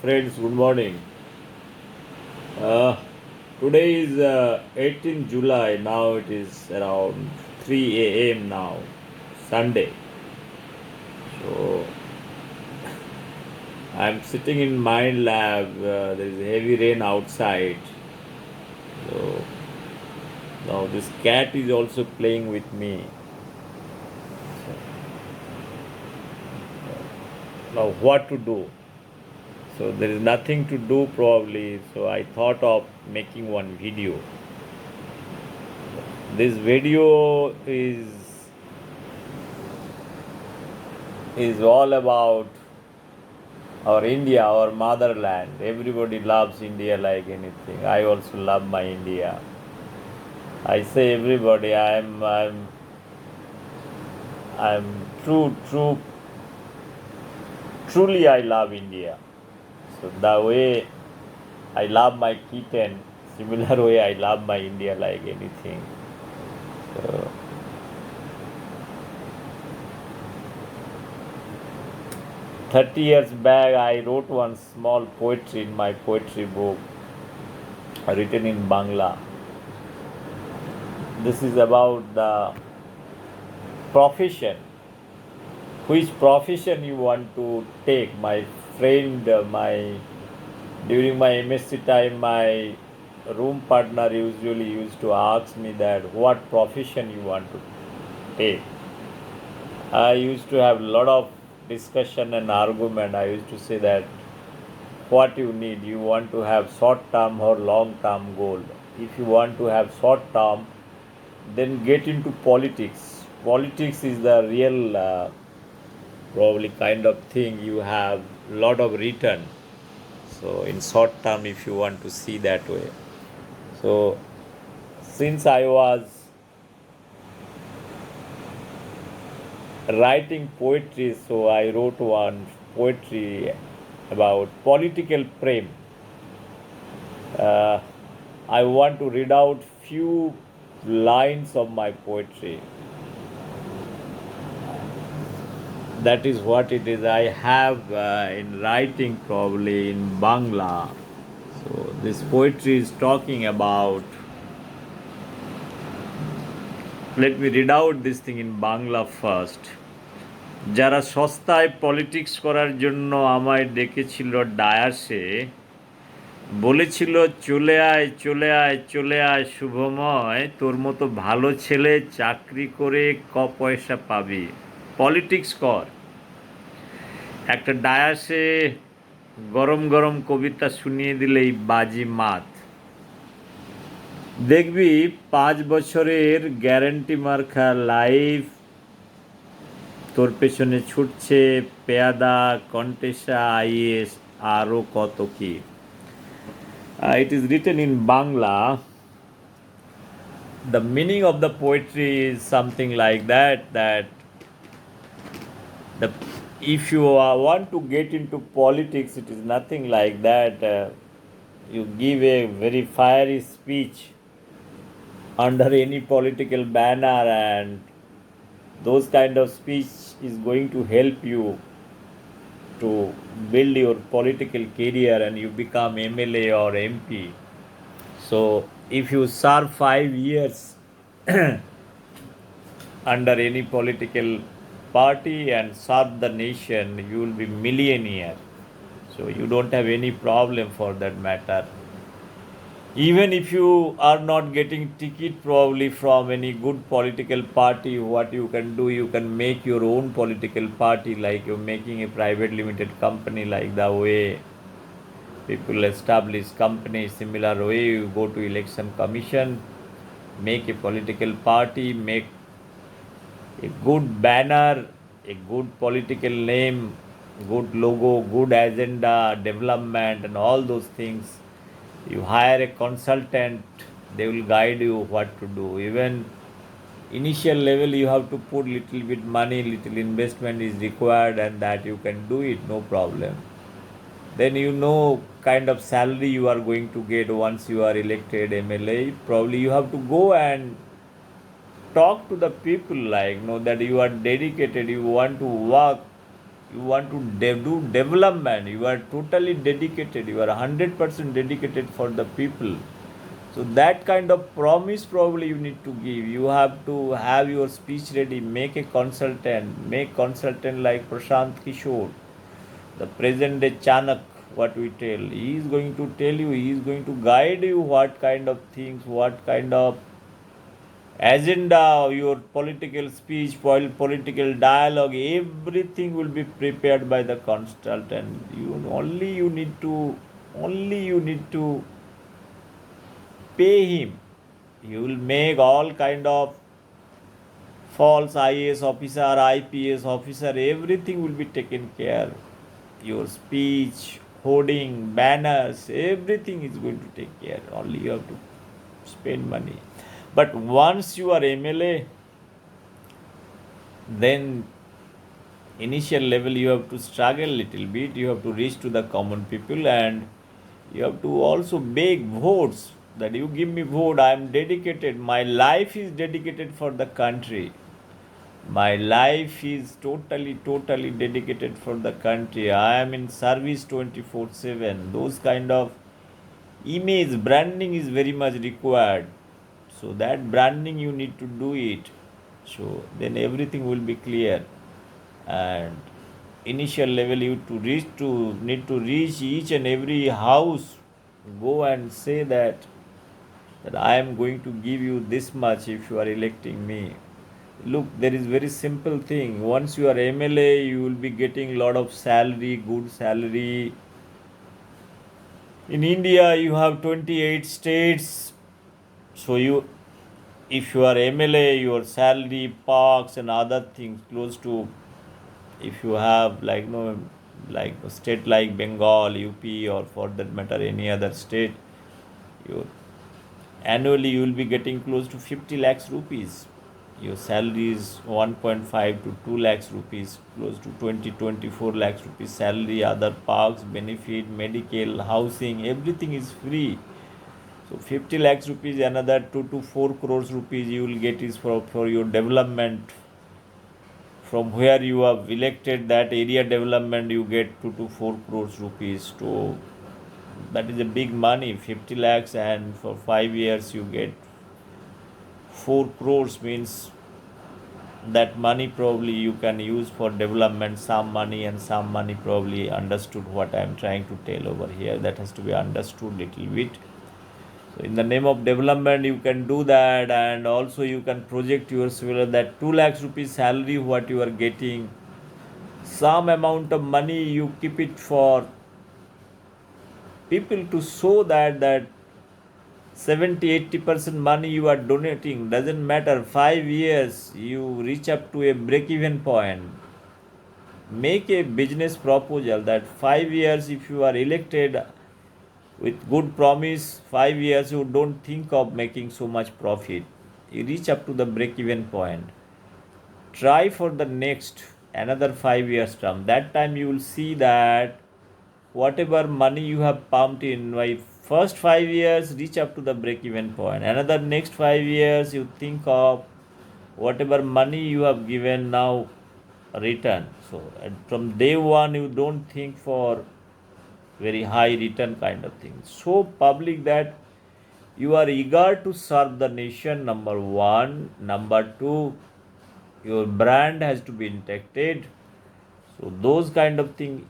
Friends, good morning. Uh, Today is 18th July. Now it is around 3 a.m. now, Sunday. So I'm sitting in Mind Lab. There is heavy rain outside. So now this cat is also playing with me. Now what to do? So there is nothing to do probably. So I thought of making one video. This video is all about our India, our motherland. Everybody loves India like anything. I also love my India. I say everybody, I'm truly I love India. So the way I love my kitten, similar way I love my India like anything. So 30 years back, I wrote one small poetry in my poetry book, written in Bangla. This is about the profession. Which profession you want to take? My friend, during my MSc time, my room partner usually used to ask me that what profession you want to take. I used to have a lot of discussion and argument. I used to say that what you need, you want to have short term or long term goal. If you want to have short term, then get into politics. Politics is the real probably kind of thing you have lot of return. So in short term, if you want to see that way. So since I was writing poetry, so I wrote one poetry about political prem. Uh, I want to read out few lines of my poetry. That is what it is. I have in writing probably in Bangla. So this poetry is talking about. Let me read out this thing in Bangla first. যারা সস্তায় politics করার জন্য আমায় ডেকেছিল ডায়াসে, বলেছিল চলে আয় চলে আয় চলে আয় শুভময়, তোর মতো ভালো ছেলে চাকরি করে পয়সা পাবি, পলিটিক্স কর। একটা ডায়াসে গরম গরম কবিতা শুনিয়ে দিলেই বাজি মাত। দেখবি 5 বছরের গ্যারান্টি মার্কা লাইফ তোর পেছনে ছুটছে, পেয়াদা, কন্টেসা, আইএস, আরও কত কি। It is written in Bangla. The meaning of the poetry is something like that the if you want to get into politics, it is nothing like that. You give a very fiery speech under any political banner, and those kind of speech is going to help you to build your political career and you become MLA or MP. So if you serve 5 years under any political party and serve the nation, you will be millionaire. So you don't have any problem for that matter. Even if you are not getting ticket probably from any good political party, what you can do, you can make your own political party, like you're making a private limited company, like the way people establish companies. Similar way, you go to election commission, make a political party, make a good banner, a good political name, good logo, good agenda, development, and all those things. You hire a consultant, they will guide you what to do. Even initial level, you have to put little bit money, little investment is required, and that you can do it, no problem. Then you know kind of salary you are going to get once you are elected MLA. Probably you have to go and talk to the people, like know that you are dedicated, you want to work you want to do development, you are totally dedicated, you are 100% dedicated for the people. So that kind of promise probably you need to give. You have to have your speech ready, make consultant like Prashant Kishore, the present day Chanak, what we tell. He is going to tell you, he is going to guide you what kind of things, what kind of agenda, your political speech, political dialogue, everything will be prepared by the consultant. Only you need to pay him. He will make all kind of false IAS officer, IPS officer, everything will be taken care. Your speech, hoarding, banners, everything is going to take care. Only you have to spend money. But once you are MLA, then initial level you have to struggle little bit. You have to reach to the common people, and you have to also beg votes that you give me vote. I am dedicated. My life is dedicated for the country. My life is totally dedicated for the country. I am in service 24/7. Those kind of image branding is very much required. So that branding you need to do it. So then everything will be clear. And initial level you need to reach each and every house. Go and say that I am going to give you this much if you are electing me. Look, there is very simple thing. Once you are MLA, you will be getting lot of salary, good salary. In India, you have 28 states. So if you are MLA, your salary, parks, and other things close to, if you have like no like a state like Bengal, UP, or for that matter any other state, your annually you will be getting close to 50 lakhs rupees. Your salary is 1.5 to 2 lakhs rupees, close to 24 lakhs rupees salary, other parks, benefit, medical, housing, everything is free. So 50 lakhs rupees, another 2 to 4 crores rupees you will get is for your development. From where you have elected that area development, you get 2 to 4 crores rupees. So that is a big money, 50 lakhs, and for 5 years you get 4 crores, means that money probably you can use for development, some money, and some money probably understood what I am trying to tell over here. That has to be understood little bit. So in the name of development, you can do that, and also you can project yourself that 2 lakhs rupees salary what you are getting. Some amount of money you keep it for people to show that 70-80% money you are donating doesn't matter. 5 years you reach up to a break-even point. Make a business proposal that 5 years if you are elected with good promise, 5 years you don't think of making so much profit. You reach up to the break-even point. Try for the next another 5 years term. That time you will see that whatever money you have pumped in by first 5 years reach up to the break even point. Another next 5 years you think of whatever money you have given now return. So from day one you don't think for very high return kind of thing. So public that you are eager to serve the nation, number one. Number two, your brand has to be protected. So those kind of thing,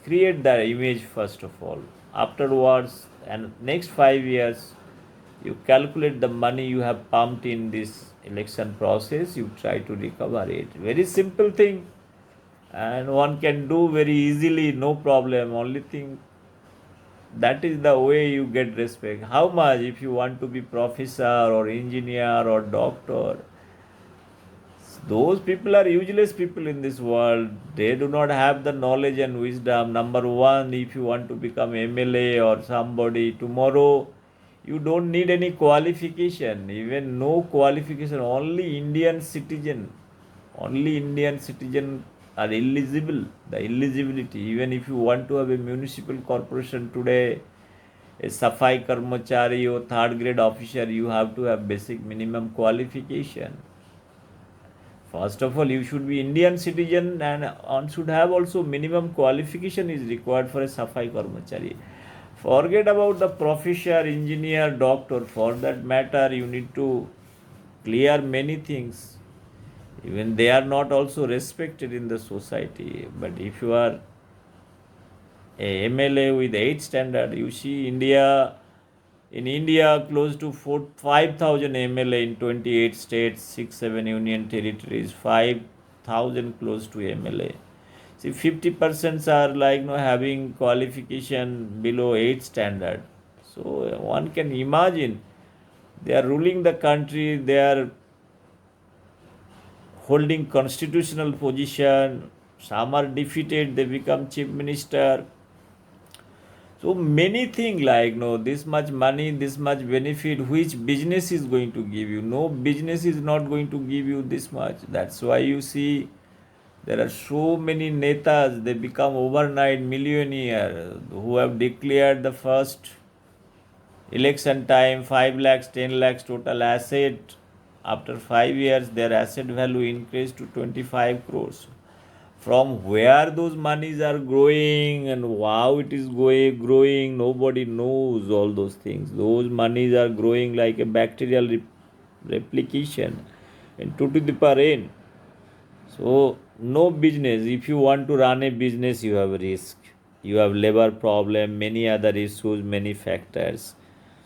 create the image first of all. Afterwards, and next 5 years, you calculate the money you have pumped in this election process. You try to recover it. Very simple thing, and one can do very easily, no problem. Only thing, that is the way you get respect. How much if you want to be professor or engineer or doctor? Those people are useless people in this world. They do not have the knowledge and wisdom. Number one, if you want to become MLA or somebody tomorrow, you don't need any qualification, even no qualification. Only Indian citizen are eligible. The eligibility, even if you want to have a municipal corporation today, a Safai Karmachari or third grade officer, you have to have basic minimum qualification. First of all, you should be Indian citizen, and one should have also minimum qualification is required for a Safai Karmachari. Forget about the professor, engineer, doctor. For that matter, you need to clear many things. Even they are not also respected in the society. But if you are a MLA with 8 standard, you see in India close to 5,000 MLA in 28 states, 6 7 union territories, 5,000 close to MLA. See, 50% are like having qualification below 8 standard. So one can imagine they are ruling the country, they are holding constitutional position, some are defeated, they become chief minister. So many things like this much money, this much benefit, which business is going to give you? No business is not going to give you this much. That's why you see there are so many netas, they become overnight millionaire who have declared the first election time 5 lakhs, 10 lakhs total asset. After 5 years, their asset value increased to 25 crores. From where those monies are growing and how it is growing, nobody knows all those things. Those monies are growing like a bacterial replication and 2 to the power n. So no business. If you want to run a business, you have risk. You have labor problem, many other issues, many factors.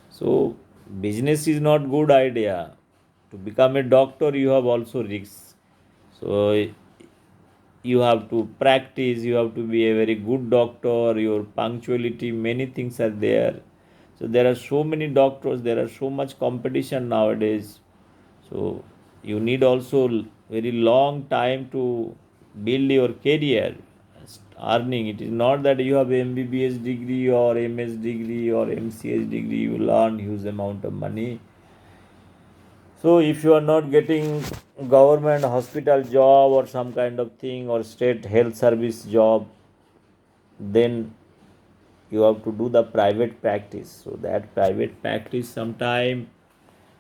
So business is not good idea. To become a doctor, you have also risks. So you have to practice, you have to be a very good doctor, your punctuality, many things are there. So there are so many doctors, there are so much competition nowadays. So you need also very long time to build your career earning. It is not that you have MBBS degree or MS degree or MCS degree, you learn huge amount of money. So if you are not getting government hospital job or some kind of thing or state health service job, then you have to do the private practice. So that private practice sometime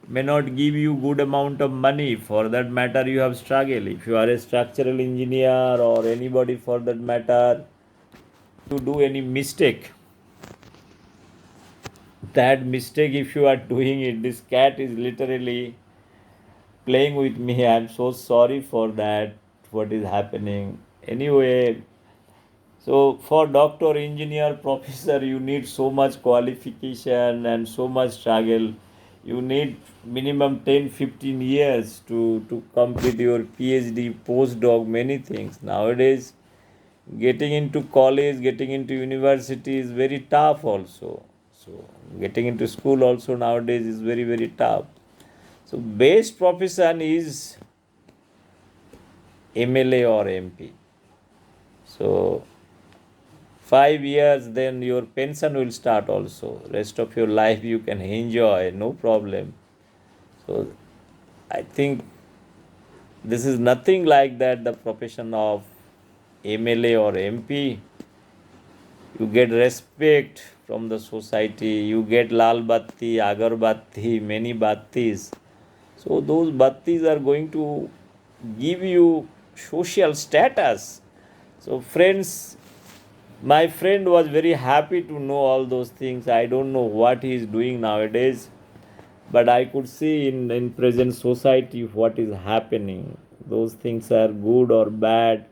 may not give you good amount of money. For that matter, you have struggle. If you are a structural engineer or anybody for that matter, to do any mistake, that mistake if you are doing it, this cat is literally playing with me. I'm so sorry for that, what is happening. Anyway, so for doctor, engineer, professor, you need so much qualification and so much struggle. You need minimum 10, 15 years to complete your PhD, postdoc, many things. Nowadays, getting into college, getting into university is very tough also. So getting into school also nowadays is very, very tough. So best profession is MLA or MP. So 5 years, then your pension will start also. Rest of your life you can enjoy, no problem. So I think this is nothing like that, the profession of MLA or MP. You get respect from the society, you get lal batti, agar batti, many battis. So those battis are going to give you social status. So friends, my friend was very happy to know all those things. I don't know what he is doing nowadays, but I could see in present society what is happening. Those things are good or bad.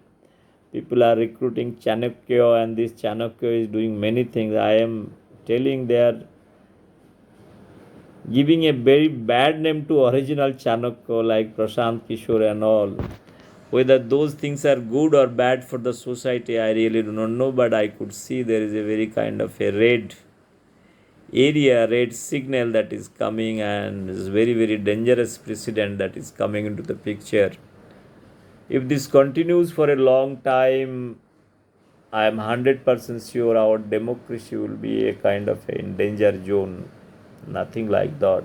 People are recruiting Chanakya, and this Chanakya is doing many things. I am telling they are giving a very bad name to original Chanakya like Prashant Kishore and all. Whether those things are good or bad for the society, I really do not know, but I could see there is a very kind of a red area, red signal that is coming, and is very, very dangerous precedent that is coming into the picture. If this continues for a long time, I am 100% sure our democracy will be a kind of a danger zone. Nothing like that.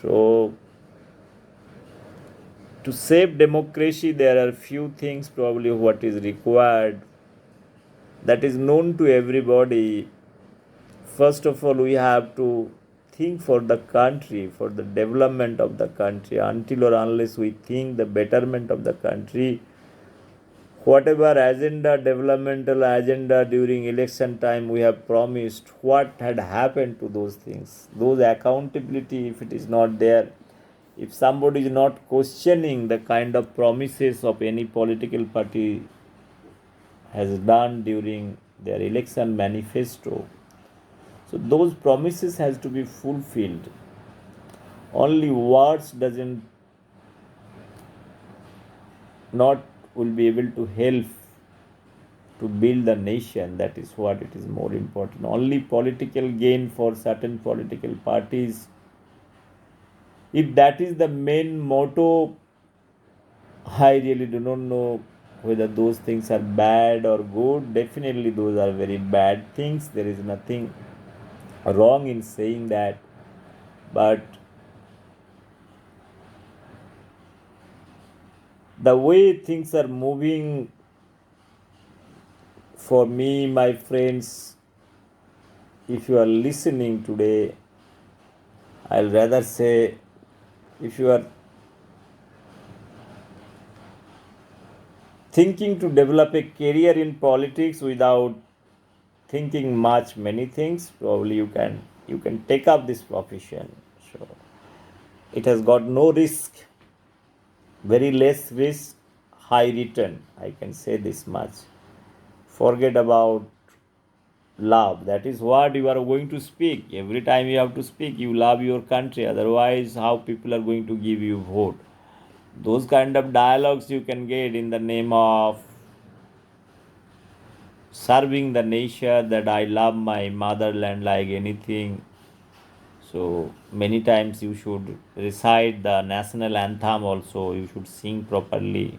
So to save democracy, there are few things probably what is required that is known to everybody. First of all, we have to think for the country, for the development of the country, until or unless we think the betterment of the country, whatever agenda, developmental agenda during election time we have promised, what had happened to those things? Those accountability, if it is not there, if somebody is not questioning the kind of promises of any political party has done during their election manifesto, so those promises has to be fulfilled. Only words doesn't not will be able to help to build the nation. That is what it is more important. Only political gain for certain political parties, if that is the main motto, I really do not know whether those things are bad or good. Definitely those are very bad things. There is nothing wrong in saying that, but the way things are moving, for me, my friends, if you are listening today, I'll rather say, if you are thinking to develop a career in politics without thinking much many things, probably you can take up this profession. So it has got no risk, very less risk, high return, I can say this much. Forget about love. That is what you are going to speak. Every time you have to speak, you love your country. Otherwise, how people are going to give you vote? Those kind of dialogues you can get in the name of serving the nation, that I love my motherland like anything. So many times you should recite the national anthem also. You should sing properly.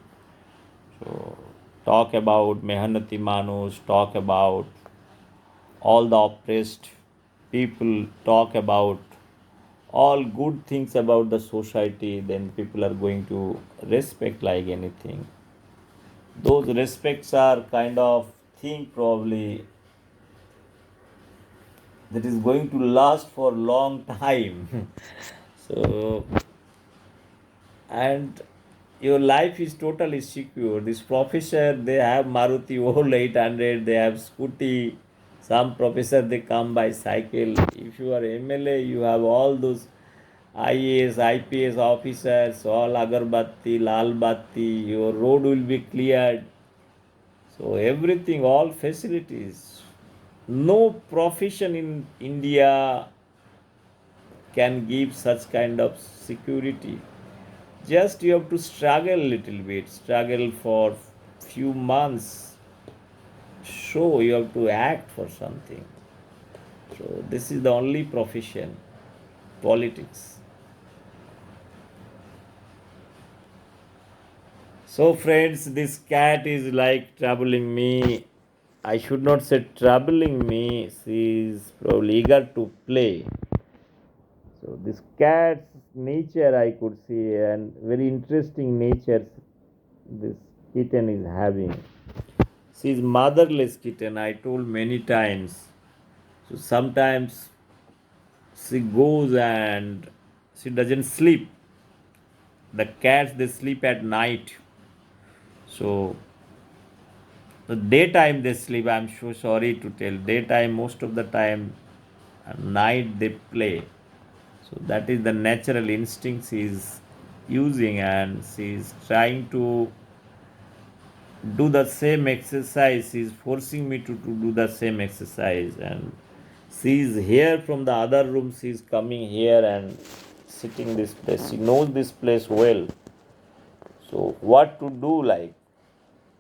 So talk about Mehanati Manus, talk about all the oppressed people, talk about all good things about the society, then people are going to respect like anything. Those respects are kind of thing probably that is going to last for long time. So, and your life is totally secure. This professor, they have Maruti old 800, they have scooty. Some professor, they come by cycle. If you are MLA, you have all those IAS, IPS officers, all agarbatti, lal batti, your road will be cleared. So everything, all facilities. No profession in India can give such kind of security. Just you have to struggle a little bit, struggle for few months. So you have to act for something. So this is the only profession, politics. So friends, this cat is like troubling me. I should not say troubling me. She is probably eager to play. So this cat's nature I could see, and very interesting nature this kitten is having. She is motherless kitten. I told many times. So sometimes she goes and she doesn't sleep. The cats, they sleep at night. So the daytime they sleep. I'm so sorry to tell. Daytime most of the time, at night they play. So that is the natural instinct she is using, and she is trying to do the same exercise. She is forcing me to do the same exercise, and she is here from the other room. She is coming here and sitting this place. She knows this place well. So what to do like?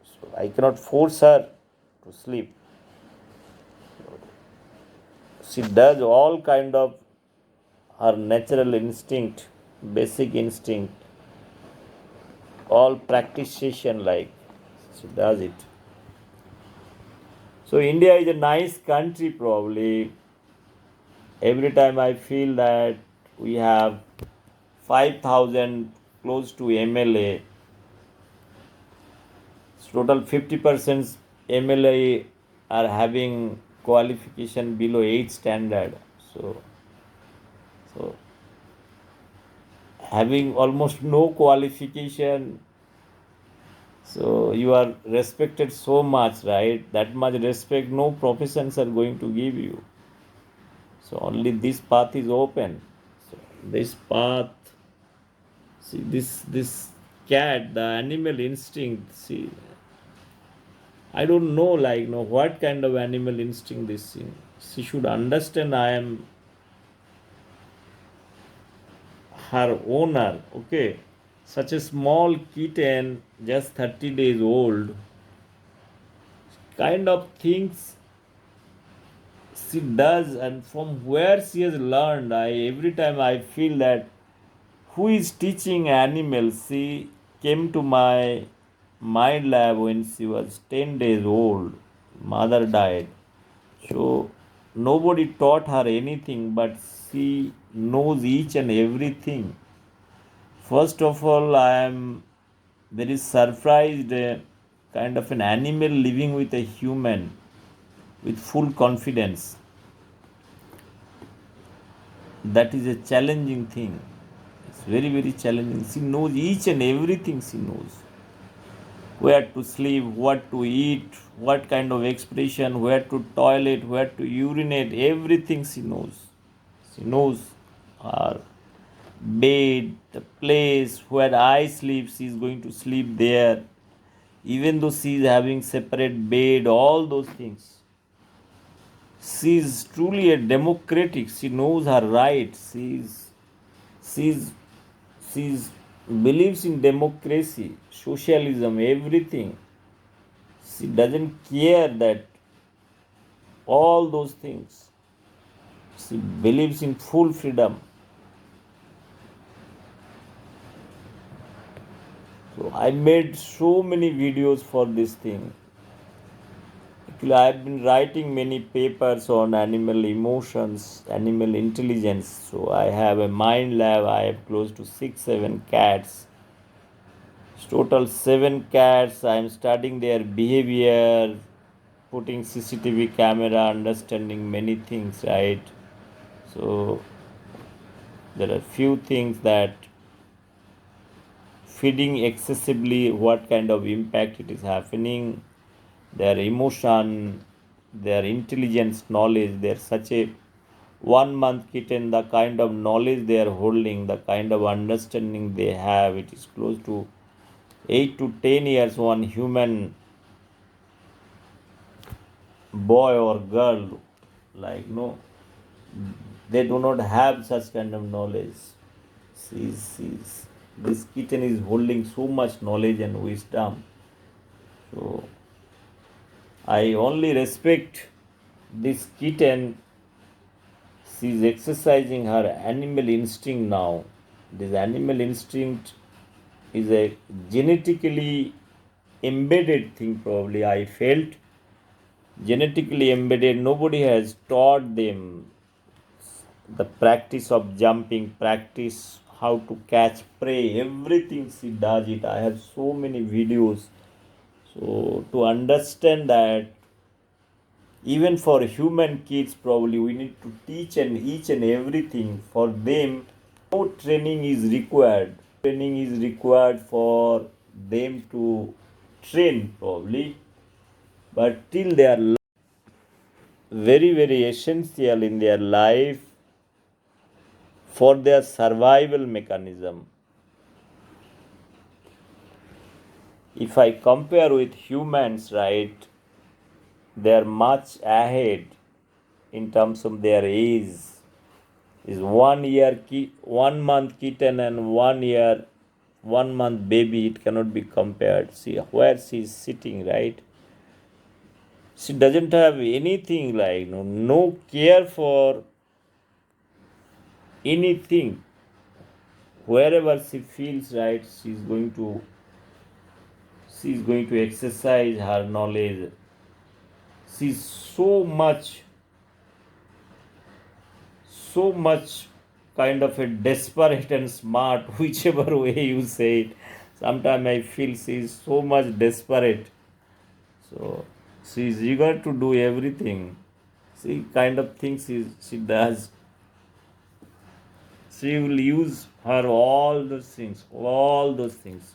So I cannot force her to sleep. She does all kind of her natural instinct, basic instinct, all practice session like she does it. So India is a nice country probably. Every time I feel that we have 5,000 close to MLA, total 50% MLA are having qualification below 8 standard. So So having almost no qualification, so you are respected so much, right? That much respect no professions are going to give you. So only this path is open. So this path, see this cat, the animal instinct, see, I don't know, like, no, what kind of animal instinct this thing. She should understand I am her owner, okay? Such a small kitten, just 30 days old, kind of things she does, and from where she has learned, I every time I feel that who is teaching animals. She came to my mind lab when she was 10 days old. Mother died. So nobody taught her anything, but she knows each and everything. First of all, I am very surprised, kind of an animal living with a human with full confidence. That is a challenging thing. It's very, very challenging. She knows each and everything, she knows. Where to sleep, what to eat, what kind of expression, where to toilet, where to urinate, everything she knows. She knows her bed, the place where I sleep, she is going to sleep there. Even though she is having separate bed, all those things. She is truly a democratic. She knows her rights. She's she's believes in democracy, socialism, everything. She doesn't care that all those things. She believes in full freedom. So I made so many videos for this thing. Actually, I've been writing many papers on animal emotions, animal intelligence. So I have a mind lab. I have close to 6, 7 cats. Total 7 cats. I am studying their behavior, putting CCTV camera, understanding many things, right? So there are few things that feeding excessively, what kind of impact it is happening, their emotion, their intelligence, knowledge. They're such a 1 month kitten, the kind of knowledge they are holding, the kind of understanding they have, it is close to 8 to 10 years. One human boy or girl, like, no, they do not have such kind of knowledge. This kitten is holding so much knowledge and wisdom. So I only respect this kitten. She is exercising her animal instinct now. This animal instinct is a genetically embedded thing, probably. I felt genetically embedded. Nobody has taught them the practice of jumping, practice how to catch prey, everything she does it. I have so many videos. So to understand that, even for human kids, probably we need to teach and each and everything for them. No training is required. Training is required for them to train, probably, but till they are very, very essential in their life for their survival mechanism. If I compare with humans, right, they are much ahead in terms of their age. Is 1 month kitten and 1 year 1 month baby, it cannot be compared. See where she is sitting, right? She doesn't have anything, like, no care for anything. Wherever she feels right, she's going to exercise her knowledge. She's so much kind of a desperate and smart, whichever way you say it. Sometimes I feel she's so much desperate. So she's eager to do everything. She kind of thinks she does. She will use her all those things, all those things.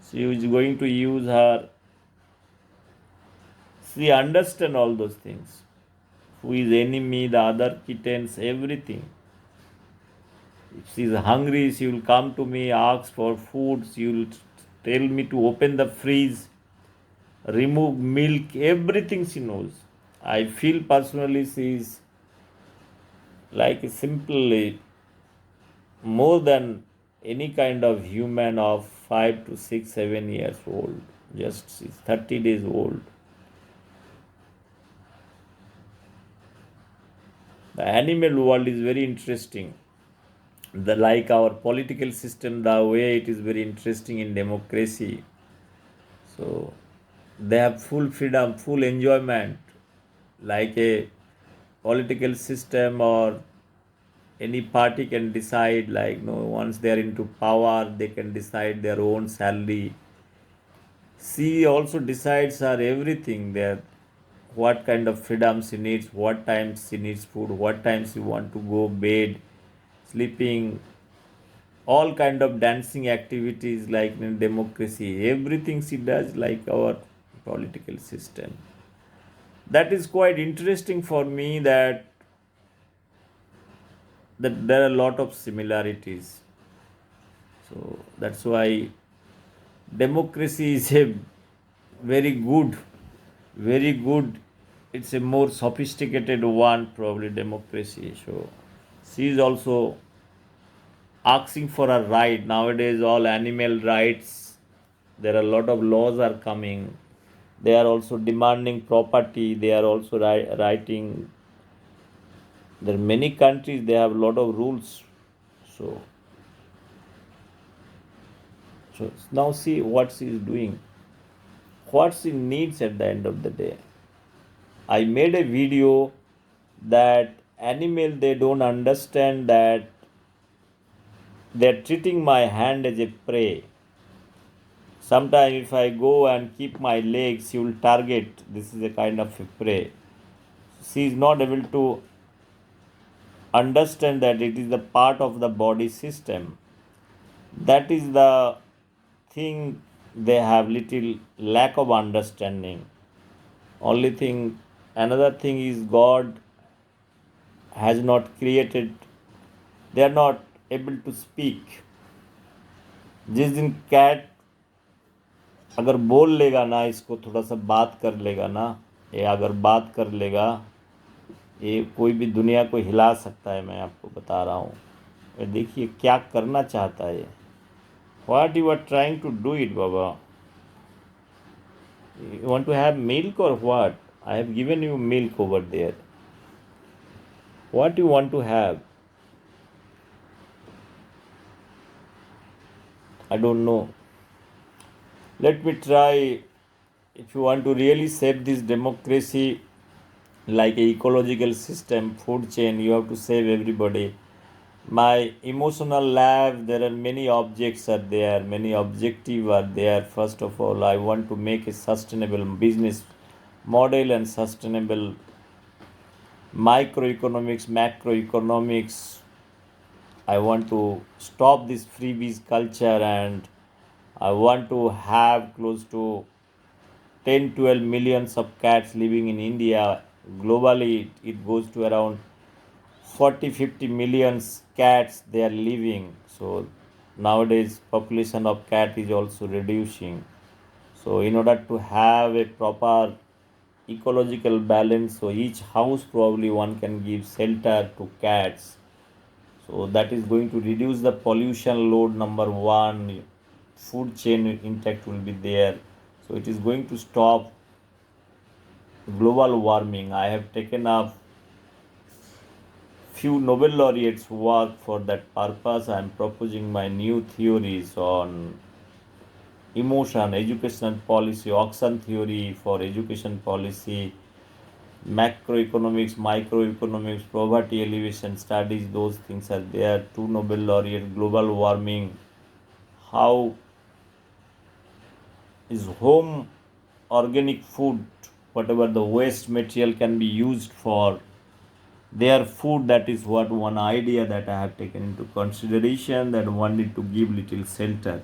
She is going to use her. She understand all those things. Who is enemy, the other kittens, everything. If she is hungry, she will come to me, ask for food. She will tell me to open the fridge, remove milk, everything she knows. I feel personally she is like a simple, more than any kind of human of 5 to 6, 7 years old. Just she's 30 days old. The animal world is very interesting. The like our political system, the way it is very interesting in democracy. So they have full freedom, full enjoyment, like a political system or any party can decide, like no, once they are into power, they can decide their own salary. She also decides her everything there, what kind of freedom she needs, what times she needs food, what times she want to go bed, sleeping, all kind of dancing activities like in democracy. Everything she does like our political system. That is quite interesting for me that there are a lot of similarities. So that's why democracy is a very good, very good. It's a more sophisticated one, probably democracy. So she is also asking for a right. Nowadays, all animal rights, there are a lot of laws are coming. They are also demanding property. They are also writing. There are many countries. They have a lot of rules. So, so now see what she is doing. What she needs at the end of the day. I made a video that animal they don't understand that they're treating my hand as a prey. Sometimes if I go and keep my legs, she will target. This is a kind of a prey. She is not able to understand that it is the part of the body system. That is the thing they have little lack of understanding. Only thing, another thing is God has not created. They are not able to speak. जिस दिन cat अगर बोल लेगा ना, इसको थोड़ा सा बात कर लेगा ना, ये अगर बात कर लेगा, ये कोई भी दुनिया को हिला सकता है, मैं आपको बता रहा हूँ. ये देखिए क्या करना चाहता है. What you are trying to do it बाबा. You want to have milk और what. I have given you milk over there. What you want to have. I don't know. Let me try. If you want to really save this democracy, like a ecological system, food chain, you have to save everybody. My emotional lab, there are many objects are there, many objectives are there. First of all, I want to make a sustainable business model and sustainable microeconomics, macroeconomics. I want to stop this freebies culture, and I want to have close to 10 12 millions of cats living in India. Globally, it goes to around 40 50 millions cats they are living. So nowadays population of cat is also reducing. So in order to have a proper ecological balance, so each house probably one can give shelter to cats. So that is going to reduce the pollution load, number one. Food chain intact will be there. So it is going to stop global warming. I have taken up few Nobel laureates work for that purpose. I am proposing my new theories on emotion, educational policy, auction theory for education policy, macroeconomics, microeconomics, poverty elevation studies, those things are there. Two Nobel laureate, global warming, how is home organic food, whatever the waste material can be used for their food. That is what one idea that I have taken into consideration, that one need to give little shelter.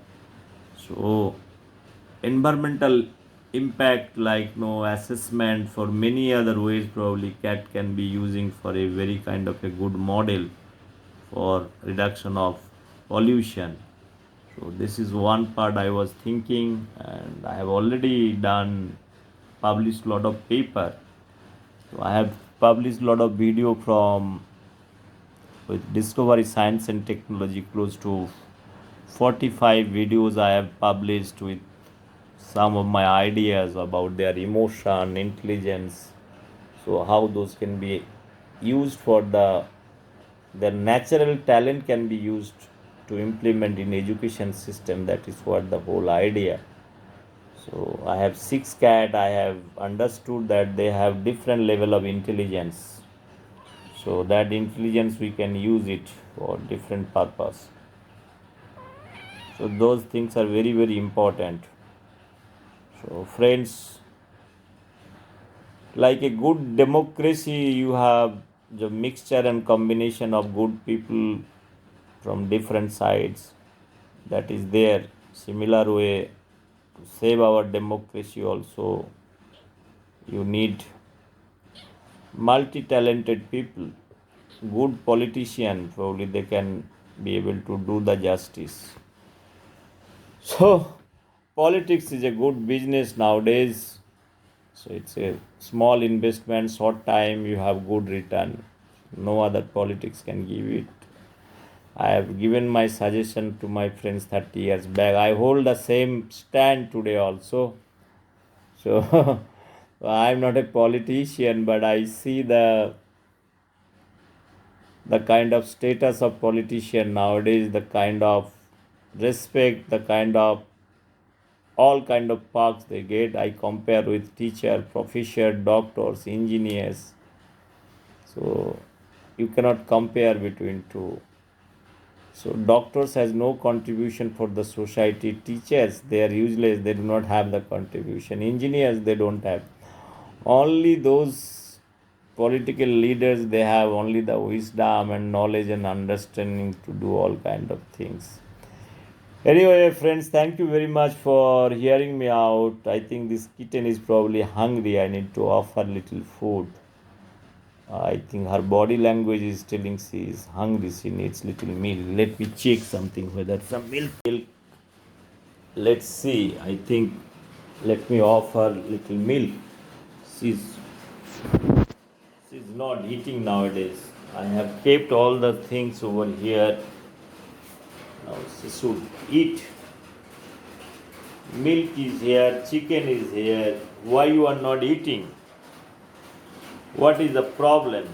So environmental impact, like no assessment for many other ways, probably cat can be using for a very kind of a good model for reduction of pollution. So this is one part I was thinking, and I have already done published lot of paper. So I have published lot of video from with Discovery Science and Technology. Close to 45 videos I have published with some of my ideas about their emotion, intelligence. So how those can be used for their natural talent can be used to implement in education system. That is what the whole idea. So I have six cat. I have understood that they have different level of intelligence. So that intelligence we can use it for different purpose. So those things are very very important. So friends, like a good democracy, you have the mixture and combination of good people from different sides. That is there. Similar way, to save our democracy also, you need multi-talented people, good politician. Probably they can be able to do the justice. So politics is a good business nowadays. So it's a small investment, short time, you have good return. No other politics can give it. I have given my suggestion to my friends 30 years back. I hold the same stand today also. So I'm not a politician, but I see the kind of status of politician nowadays, the kind of respect, the kind of all kind of perks they get. I compare with teacher, professor, doctors, engineers. So you cannot compare between two. So doctors has no contribution for the society. Teachers, they are useless. They do not have the contribution. Engineers, they don't have. Only those political leaders, they have only the wisdom and knowledge and understanding to do all kind of things. Anyway, friends, thank you very much for hearing me out. I think this kitten is probably hungry. I need to offer little food. I think her body language is telling she is hungry. She needs little milk. Let me check something whether some milk. Let's see. I think let me offer little milk. She's she's not eating nowadays. I have kept all the things over here. Now she should eat. Milk is here, chicken is here. Why you are not eating? What is the problem?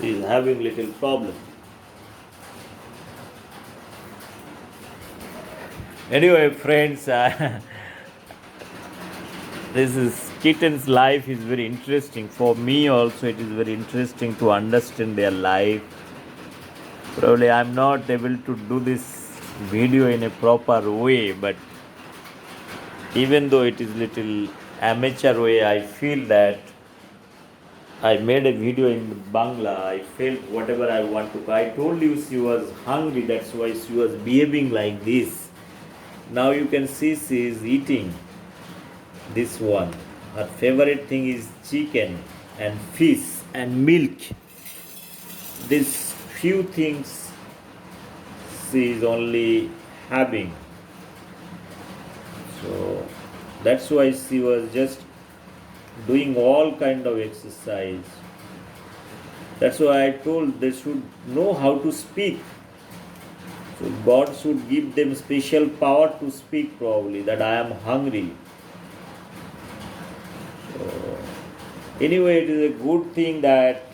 She is having little problem. Anyway, friends, this is kitten's life is very interesting. For me also, it is very interesting to understand their life. Probably I'm not able to do this video in a proper way, but even though it is little amateur way, I feel that I made a video in Bangla. I felt whatever I want to. I told you she was hungry, that's why she was behaving like this. Now you can see she is eating this one. Her favorite thing is chicken and fish and milk. These few things she is only having. So that's why she was just doing all kind of exercise. That's why I told they should know how to speak. So God should give them special power to speak probably that I am hungry. So anyway, it is a good thing that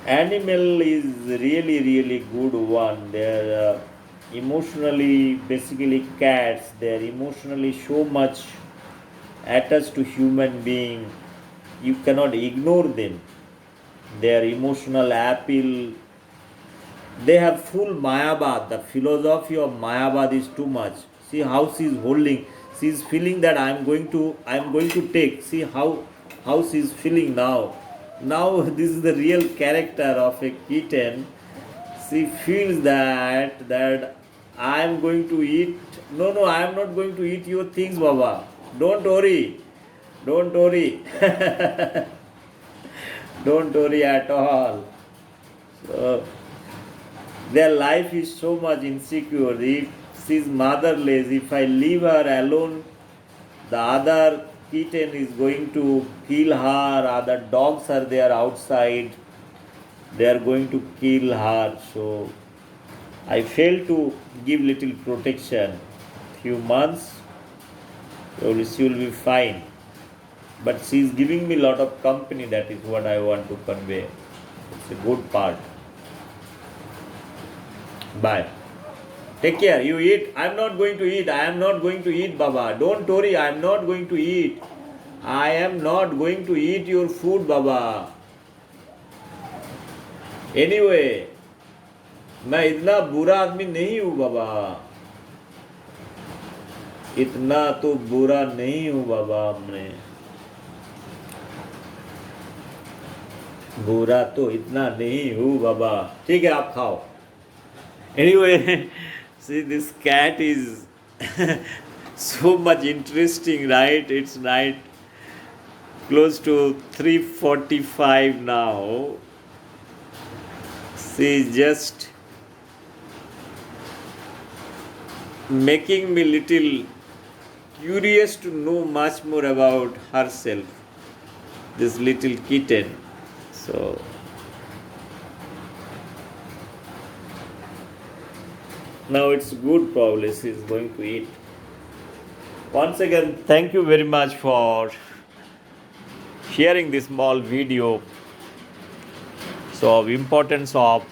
animal is really good one. They are emotionally, basically cats. They are emotionally so much attached to human being. You cannot ignore them. Their emotional appeal. They have full Mayabad. The philosophy of Mayabad is too much. See how she is holding. She is feeling that I am going to take. See how how she is feeling now. Now this is the real character of a kitten. She feels that I am going to eat. No, no, I am not going to eat your things, Baba. Don't worry. Don't worry. Don't worry at all. So, their life is so much insecure. If she's motherless, if I leave her alone, the other kitten is going to kill her. Other dogs are there outside. They are going to kill her. So I failed to give little protection. Few months, she will be fine. But she is giving me a lot of company. That is what I want to convey. It's a good part. Bye. Take care. You eat. I am not going to eat. I am not going to eat, Baba. Don't worry. I am not going to eat. I am not going to eat your food, Baba. Anyway, मैं इतना बुरा आदमी नहीं हूँ बाबा. इतना तो बुरा नहीं हूँ बाबा. मैं बुरा तो इतना नहीं हूँ बाबा. ठीक है, आप खाओ. Anyway, see, this cat is so much interesting, right? It's night close to 3:45 now. She's just making me little curious to know much more about herself, this little kitten. So now it's good, probably she's going to eat. Once again, thank you very much for sharing this small video. So importance of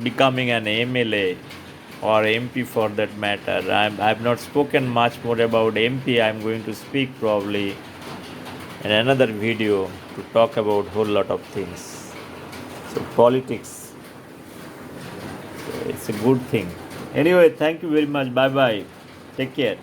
becoming an MLA or MP for that matter. I've not spoken much more about MP. I'm going to speak probably in another video to talk about whole lot of things. So politics, so it's a good thing. Anyway, thank you very much. Bye bye. Take care.